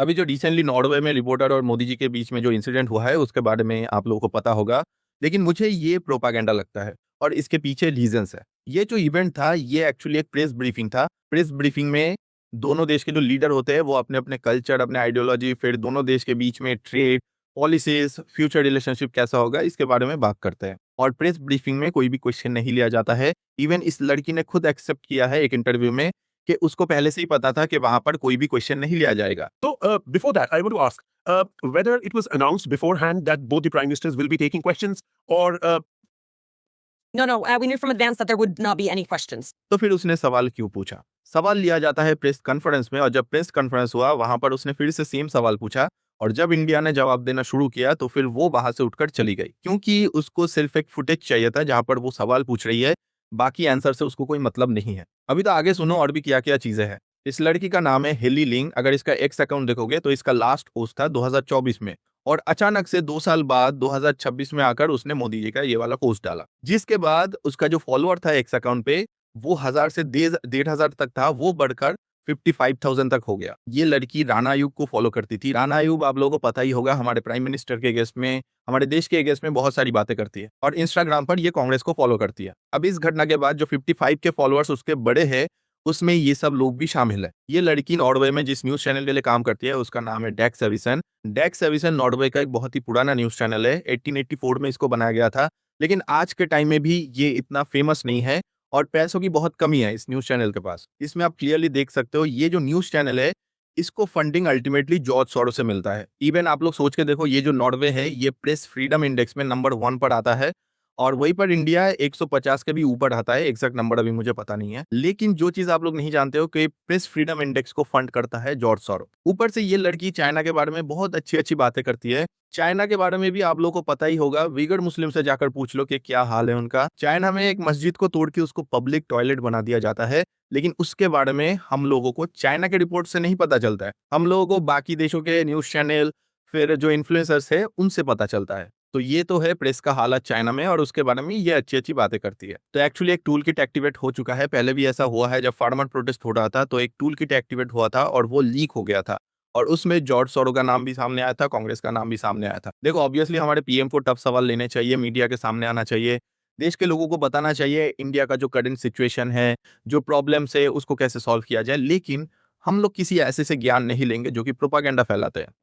अभी जो recently Norway में रिपोर्टर और मोदी जी के बीच में जो इंसिडेंट हुआ है उसके बारे में आप लोगों को पता होगा। लेकिन मुझे ये प्रोपागेंडा लगता है और इसके पीछे रीजंस है। ये जो इवेंट था ये एक्चुअली एक प्रेस ब्रीफिंग था। प्रेस ब्रीफिंग में दोनों देश के जो लीडर होते हैं वो अपने-अपने कल्चर, अपने आइडियोलॉजी, फिर दोनों देश के बीच में ट्रेड, पॉलिसीज, फ्यूचर रिलेशनशिप कैसा होगा इसके बारे में बात करते हैं। और प्रेस ब्रीफिंग में कोई भी क्वेश्चन नहीं लिया जाता है। इवन इस लड़की ने खुद एक्सेप्ट किया है एक इंटरव्यू में कि उसको पहले से ही पता था कि वहाँ पर कोई भी क्वेश्चन नहीं लिया जाएगा। So, before that, I want to ask whether it was announced beforehand that both the prime ministers will be taking questions, or No, we knew from advance that there would not be any questions. तो फिर उसने सवाल क्यों पूछा? सवाल लिया जाता है प्रेस कॉन्फ्रेंस में और जब प्रेस कॉन्फ्रेंस हुआ वहाँ पर उसने फिर से सेम सवाल पूछा और जब इंडिया ने जवाब देना शुरू किया तो फिर वो वहाँ से उठकर चली गई क्योंकि उसको सिर्फ एक फुटेज चाहिए था जहाँ पर वो सवाल पूछ रही है, बाकी आंसर से उसको कोई मतलब नहीं है। अभी तो आगे सुनो और भी क्या-क्या चीजें हैं। इस लड़की का नाम है हेली लिंग। अगर इसका एक्स अकाउंट देखोगे तो इसका लास्ट पोस्ट था 2024 में और अचानक से 2 साल बाद 2026 में आकर उसने मोदी जी का ये वाला पोस्ट डाला। जिसके बाद उसका जो फॉलोअर था एक्स अकाउंट पे वो 1000 से 1500 तक था, वो बढ़कर 55,000 तक हो गया। ये लड़की राणा आयोग को फॉलो करती थी। राणा आयोग आप लोगों को पता ही होगा, हमारे प्राइम मिनिस्टर के अगेंस्ट में, हमारे देश के अगेंस्ट में बहुत सारी बातें करती है और इंस्टाग्राम पर ये कांग्रेस को फॉलो करती है। अब इस घटना के बाद जो 55 के फॉलोअर्स उसके बड़े हैं उसमें ये सब लोग भी शामिल है। ये लड़की नॉर्वे में जिस न्यूज चैनल के लिए काम करती है उसका नाम है डेक्स एविसन। डेक्स एविसन नॉर्वे का एक बहुत ही पुराना न्यूज चैनल है। 1884 में इसको बनाया गया था, लेकिन आज के टाइम में भी ये इतना फेमस नहीं है और पैसों की बहुत कमी है इस न्यूज चैनल के पास। इसमें आप क्लियरली देख सकते हो ये जो न्यूज चैनल है इसको फंडिंग अल्टीमेटली जॉर्ज सोरोस से मिलता है। इवन आप लोग सोच के देखो, ये जो नॉर्वे है ये प्रेस फ्रीडम इंडेक्स में नंबर 1 पर आता है और वहीं पर इंडिया 150 के भी ऊपर आता है। एग्जैक्ट नंबर अभी मुझे पता नहीं है, लेकिन जो चीज आप लोग नहीं जानते हो कि प्रेस फ्रीडम इंडेक्स को फंड करता है जॉर्ज सोरोस। ऊपर से ये लड़की चाइना के बारे में बहुत अच्छी बातें करती है। चाइना के बारे में भी आप लोगों को पता ही होगा, वीगर मुस्लिम से जाकर पूछ लो कि क्या हाल है उनका। चाइना में एक मस्जिद को तोड़ के उसको पब्लिक टॉयलेट बना दिया जाता है, लेकिन उसके बारे में हम लोगों को चाइना के रिपोर्ट से नहीं पता चलता है। हम लोगों को बाकी देशों के न्यूज चैनल, फिर जो इन्फ्लुएंसर्स है उनसे पता चलता है। तो ये तो है प्रेस का हालत चाइना में और उसके बारे में ये अच्छी बातें करती है। तो एक्चुअली एक टूल किट एक्टिवेट हो चुका है। पहले भी ऐसा हुआ है, जब फार्मर प्रोटेस्ट हो रहा था तो एक टूल किट एक्टिवेट हुआ था और वो लीक हो गया था और उसमें जॉर्ज सोरोस का नाम भी सामने आया था, कांग्रेस का नाम भी सामने आया था। देखो ऑब्वियसली हमारे पीएम को टफ सवाल लेने चाहिए, मीडिया के सामने आना चाहिए, देश के लोगों को बताना चाहिए इंडिया का जो करंट सिचुएशन है, जो प्रॉब्लम्स है उसको कैसे सॉल्व किया जाए, लेकिन हम लोग किसी ऐसे से ज्ञान नहीं लेंगे जो कि प्रोपागेंडा फैलाते हैं।